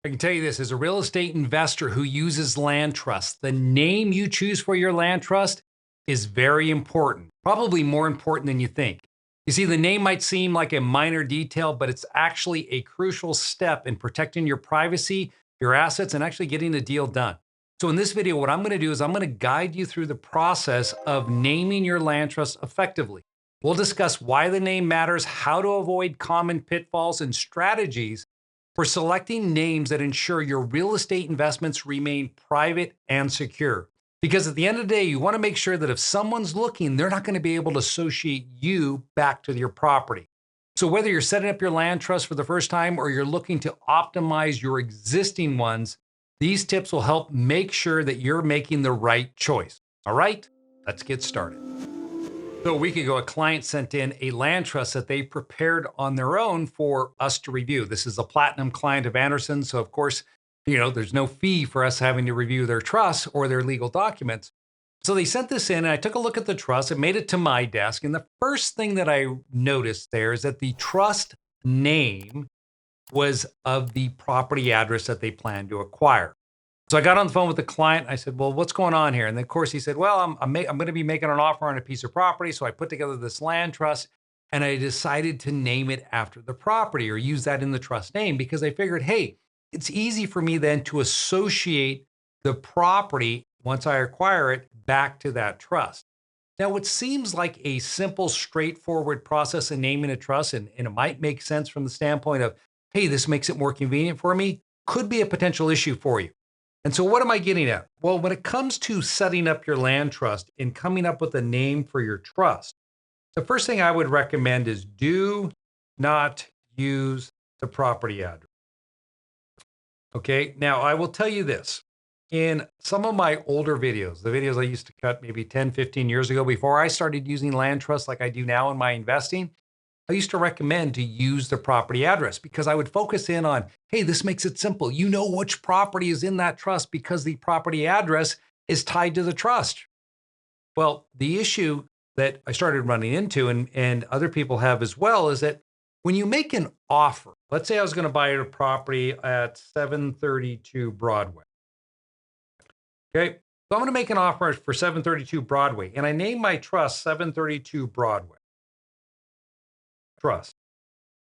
I can tell you this as a real estate investor who uses land trusts, the name you choose for your land trust is very important, probably more important than you think. You see, the name might seem like a minor detail, but it's actually a crucial step in protecting your privacy, your assets, and actually getting the deal done. So, in this video, what I'm going to do is I'm going to guide you through the process of naming your land trust effectively. We'll discuss why the name matters, how to avoid common pitfalls, and strategies for selecting names that ensure your real estate investments remain private and secure. Because at the end of the day, you want to make sure that if someone's looking, they're not going to be able to associate you back to your property. So, whether you're setting up your land trust for the first time or you're looking to optimize your existing ones, these tips will help make sure that you're making the right choice. All right, let's get started. So a week ago, a client sent in a land trust that they prepared on their own for us to review. This is a platinum client of Anderson. So of course, there's no fee for us having to review their trust or their legal documents. So they sent this in and I took a look at the trust. It made it to my desk. And the first thing that I noticed there is that the trust name was of the property address that they planned to acquire. So I got on the phone with the client. I said, well, what's going on here? And then, of course, he said, well, I'm going to be making an offer on a piece of property. So I put together this land trust and I decided to name it after the property or use that in the trust name because I figured, hey, it's easy for me then to associate the property once I acquire it back to that trust. Now, what seems like a simple, straightforward process in naming a trust, and it might make sense from the standpoint of, hey, this makes it more convenient for me, could be a potential issue for you. And so what am I getting at? Well, when it comes to setting up your land trust and coming up with a name for your trust, the first thing I would recommend is do not use the property address. Okay, now I will tell you this. In some of my older videos, the videos I used to cut maybe 10, 15 years ago, before I started using land trusts like I do now in my investing, I used to recommend to use the property address because I would focus in on, hey, this makes it simple. You know which property is in that trust because the property address is tied to the trust. Well, the issue that I started running into and other people have as well is that when you make an offer, let's say I was going to buy a property at 732 Broadway. Okay. So I'm going to make an offer for 732 Broadway and I name my trust 732 Broadway. Trust.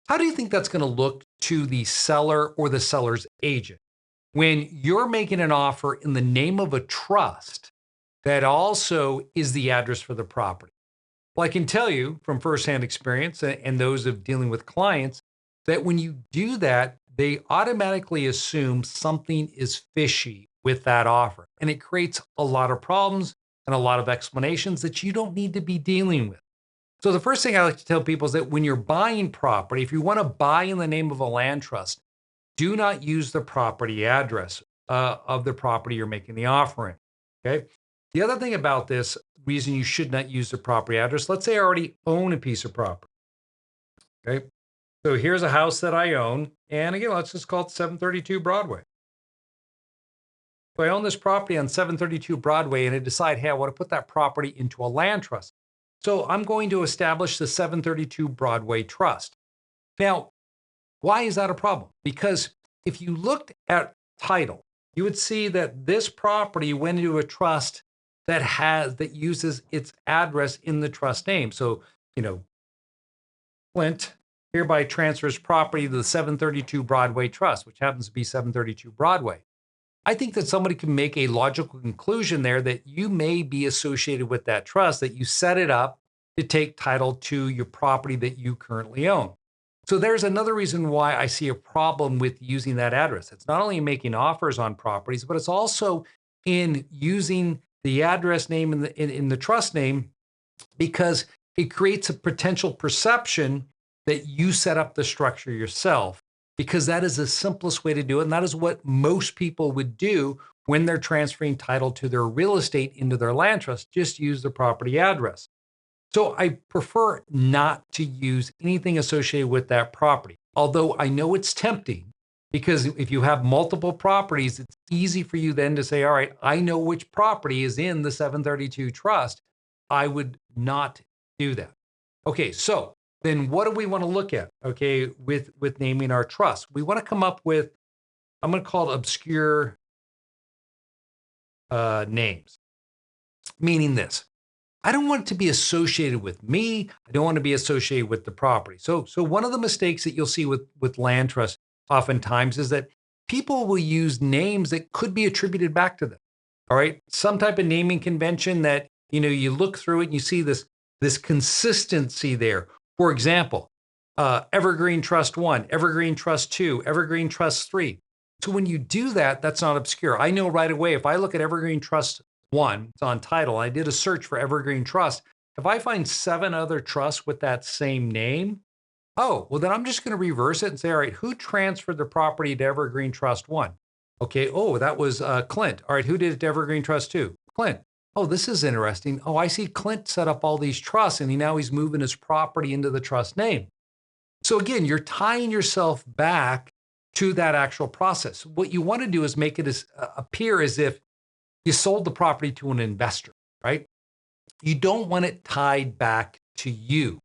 How do you think that's going to look to the seller or the seller's agent when you're making an offer in the name of a trust that also is the address for the property? Well, I can tell you from firsthand experience and those of dealing with clients that when you do that, they automatically assume something is fishy with that offer. And it creates a lot of problems and a lot of explanations that you don't need to be dealing with. So the first thing I like to tell people is that when you're buying property, if you want to buy in the name of a land trust, do not use the property address of the property you're making the offer in. Okay. The other thing about this reason you should not use the property address, let's say I already own a piece of property. Okay. So here's a house that I own. And again, let's just call it 732 Broadway. So I own this property on 732 Broadway and I decide, hey, I want to put that property into a land trust. So I'm going to establish the 732 Broadway Trust. Now, why is that a problem? Because if you looked at title, you would see that this property went into a trust that uses its address in the trust name. So, Clint hereby transfers property to the 732 Broadway Trust, which happens to be 732 Broadway. I think that somebody can make a logical conclusion there that you may be associated with that trust, that you set it up to take title to your property that you currently own. So there's another reason why I see a problem with using that address. It's not only making offers on properties, but it's also in using the address name in the trust name because it creates a potential perception that you set up the structure yourself. Because that is the simplest way to do it. And that is what most people would do when they're transferring title to their real estate into their land trust. Just use the property address. So I prefer not to use anything associated with that property. Although I know it's tempting because if you have multiple properties, it's easy for you then to say, all right, I know which property is in the 732 trust. I would not do that. Okay, so then what do we want to look at, okay, with naming our trust? We want to come up with I'm going to call it obscure names, meaning this. I don't want it to be associated with me. I don't want to be associated with the property. So one of the mistakes that you'll see with land trust oftentimes is that people will use names that could be attributed back to them. All right, some type of naming convention that you look through it and you see this consistency there. For example, Evergreen Trust 1, Evergreen Trust 2, Evergreen Trust 3. So when you do that, that's not obscure. I know right away if I look at Evergreen Trust 1, it's on title. I did a search for Evergreen Trust. If I find 7 other trusts with that same name, oh, well, then I'm just going to reverse it and say, all right, who transferred the property to Evergreen Trust 1? Okay, oh, that was Clint. All right, who did it to Evergreen Trust 2? Clint. Oh, this is interesting. Oh, I see Clint set up all these trusts and now he's moving his property into the trust name. So again, you're tying yourself back to that actual process. What you want to do is make it appear as if you sold the property to an investor, right? You don't want it tied back to you.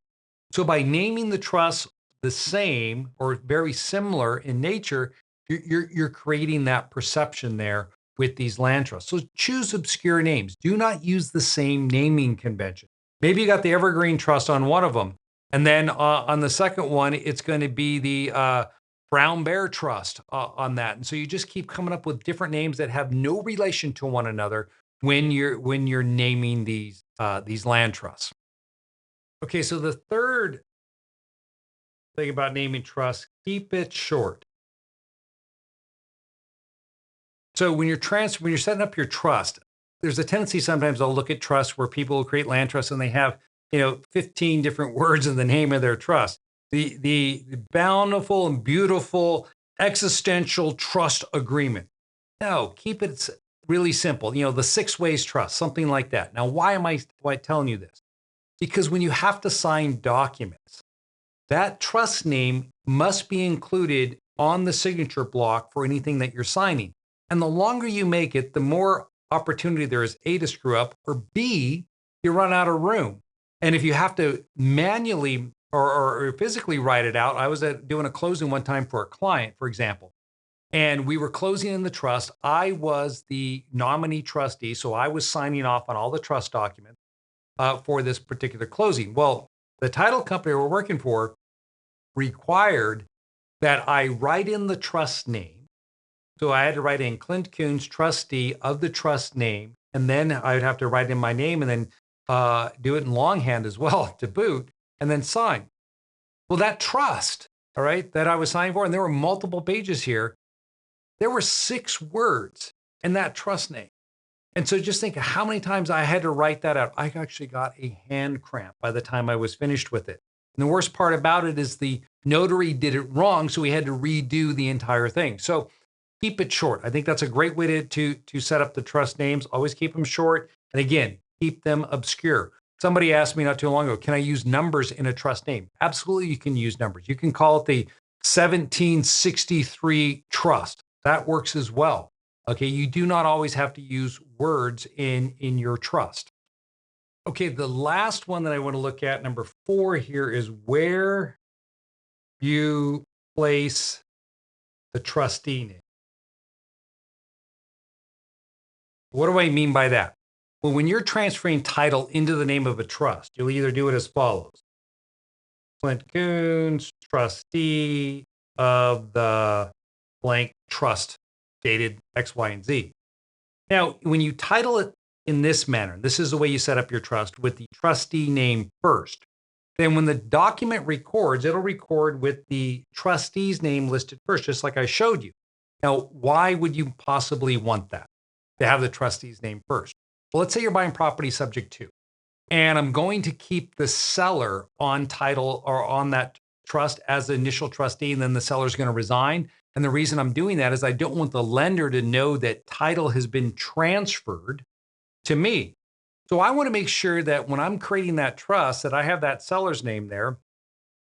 So by naming the trust the same or very similar in nature, you're creating that perception there with these land trusts. So choose obscure names. Do not use the same naming convention. Maybe you got the Evergreen Trust on one of them, and then on the second one, it's going to be the Brown Bear Trust on that. And so you just keep coming up with different names that have no relation to one another when you're naming these land trusts. Okay, so the third thing about naming trusts, keep it short. So when you're setting up your trust, there's a tendency sometimes I'll look at trusts where people will create land trusts and they have 15 different words in the name of their trust. The bountiful and beautiful existential trust agreement. No, keep it really simple. The 6 ways trust, something like that. Now, why am I telling you this? Because when you have to sign documents, that trust name must be included on the signature block for anything that you're signing. And the longer you make it, the more opportunity there is, A, to screw up, or B, you run out of room. And if you have to manually or physically write it out, I was doing a closing one time for a client, for example, and we were closing in the trust. I was the nominee trustee, so I was signing off on all the trust documents for this particular closing. Well, the title company we're working for required that I write in the trust name. So I had to write in Clint Coons, trustee of the trust name, and then I would have to write in my name and then do it in longhand as well to boot, and then sign. Well, that trust, all right, that I was signing for, and there were multiple pages here, there were 6 words in that trust name. And so just think of how many times I had to write that out. I actually got a hand cramp by the time I was finished with it. And the worst part about it is the notary did it wrong, so we had to redo the entire thing. So keep it short. I think that's a great way to set up the trust names. Always keep them short. And again, keep them obscure. Somebody asked me not too long ago, can I use numbers in a trust name? Absolutely, you can use numbers. You can call it the 1763 trust. That works as well. Okay, you do not always have to use words in your trust. Okay, the last one that I want to look at, number 4 here, is where you place the trustee name. What do I mean by that? Well, when you're transferring title into the name of a trust, you'll either do it as follows. Clint Coons, trustee of the blank trust, dated X, Y, and Z. Now, when you title it in this manner, this is the way you set up your trust with the trustee name first. Then when the document records, it'll record with the trustee's name listed first, just like I showed you. Now, why would you possibly want that, to have the trustee's name first? Well, let's say you're buying property subject to, and I'm going to keep the seller on title or on that trust as the initial trustee, and then the seller's going to resign. And the reason I'm doing that is I don't want the lender to know that title has been transferred to me. So I want to make sure that when I'm creating that trust, that I have that seller's name there.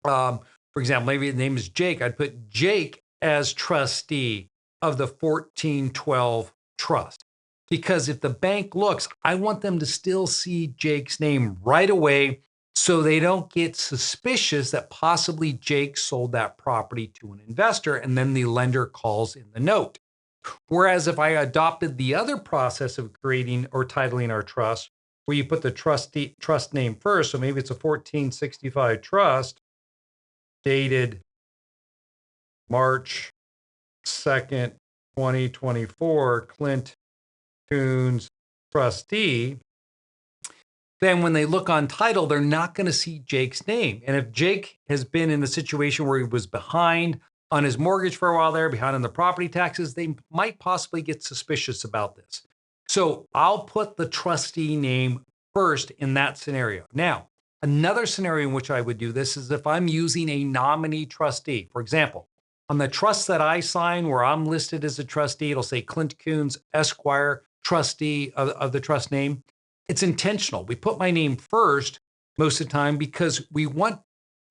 For example, maybe the name is Jake. I'd put Jake as trustee of the 1412 trust. Because if the bank looks, I want them to still see Jake's name right away so they don't get suspicious that possibly Jake sold that property to an investor and then the lender calls in the note. Whereas if I adopted the other process of creating or titling our trust, where you put the trust name first, so maybe it's a 1465 trust dated March 2nd, 2024, Clint, Coons, trustee, then when they look on title, they're not going to see Jake's name. And if Jake has been in a situation where he was behind on his mortgage for a while there, behind on the property taxes, they might possibly get suspicious about this. So I'll put the trustee name first in that scenario. Now, another scenario in which I would do this is if I'm using a nominee trustee. For example, on the trust that I sign where I'm listed as a trustee, it'll say Clint Coons, Esquire, trustee of the trust name. It's intentional. We put my name first most of the time because we want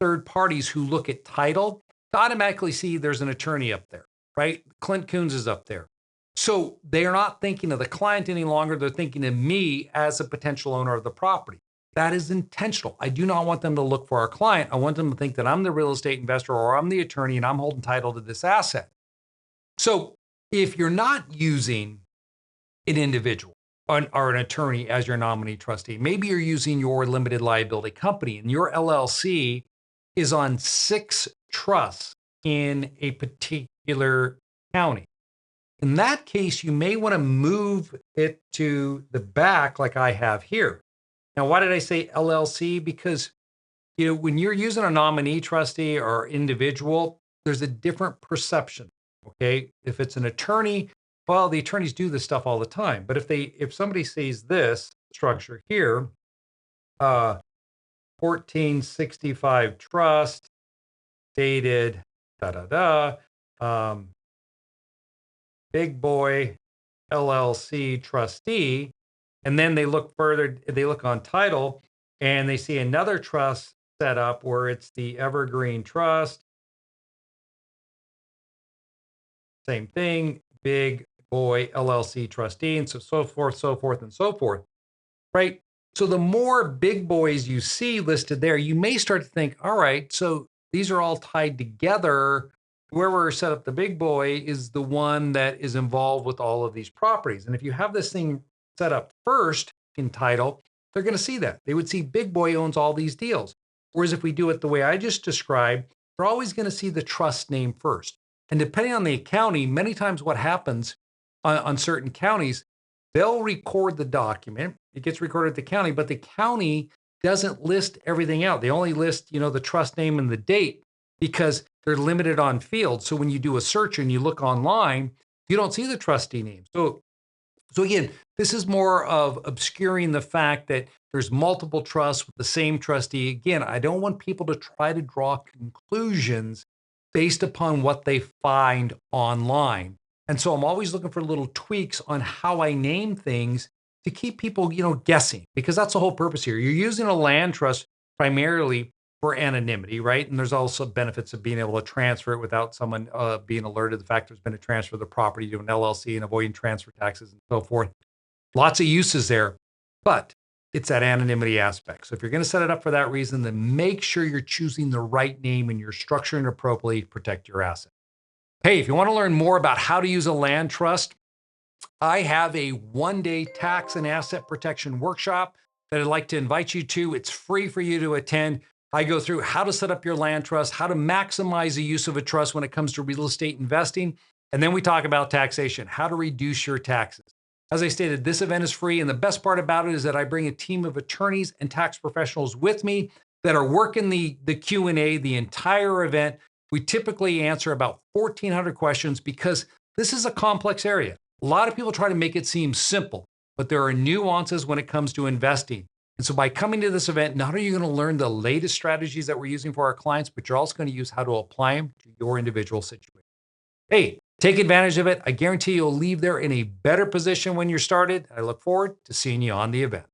third parties who look at title to automatically see there's an attorney up there, right? Clint Coons is up there. So they're not thinking of the client any longer. They're thinking of me as a potential owner of the property. That is intentional. I do not want them to look for our client. I want them to think that I'm the real estate investor or I'm the attorney and I'm holding title to this asset. So if you're not using an individual or an attorney as your nominee trustee, maybe you're using your limited liability company and your LLC is on 6 trusts in a particular county. In that case, you may want to move it to the back like I have here. Now, why did I say LLC? Because, when you're using a nominee trustee or individual, there's a different perception. Okay. If it's an attorney, well, the attorneys do this stuff all the time. But if somebody sees this structure here, 1465 trust dated big boy LLC trustee, and then they look further, they look on title and they see another trust set up where it's the Evergreen Trust. Same thing, big boy LLC trustee, and so forth, and so forth, right? So the more big boys you see listed there, you may start to think, all right, so these are all tied together. Whoever set up the big boy is the one that is involved with all of these properties. And if you have this thing set up first in title, they're going to see that. They would see big boy owns all these deals. Whereas if we do it the way I just described, they're always going to see the trust name first. And depending on the county, many times what happens on certain counties, they'll record the document. It gets recorded at the county, but the county doesn't list everything out. They only list, the trust name and the date because they're limited on fields. So when you do a search and you look online, you don't see the trustee name. So again, this is more of obscuring the fact that there's multiple trusts with the same trustee. Again, I don't want people to try to draw conclusions based upon what they find online. And so I'm always looking for little tweaks on how I name things to keep people, guessing, because that's the whole purpose here. You're using a land trust primarily for anonymity, right? And there's also benefits of being able to transfer it without someone being alerted to the fact there's been a transfer of the property to an LLC and avoiding transfer taxes and so forth. Lots of uses there, but it's that anonymity aspect. So if you're going to set it up for that reason, then make sure you're choosing the right name and you're structuring appropriately to protect your asset. Hey, if you want to learn more about how to use a land trust, I have a 1-day tax and asset protection workshop that I'd like to invite you to. It's free for you to attend. I go through how to set up your land trust, how to maximize the use of a trust when it comes to real estate investing. And then we talk about taxation, how to reduce your taxes. As I stated, this event is free. And the best part about it is that I bring a team of attorneys and tax professionals with me that are working the Q&A, the entire event. We typically answer about 1,400 questions because this is a complex area. A lot of people try to make it seem simple, but there are nuances when it comes to investing. And so by coming to this event, not only are you going to learn the latest strategies that we're using for our clients, but you're also going to use how to apply them to your individual situation. Hey, take advantage of it. I guarantee you'll leave there in a better position when you're started. I look forward to seeing you on the event.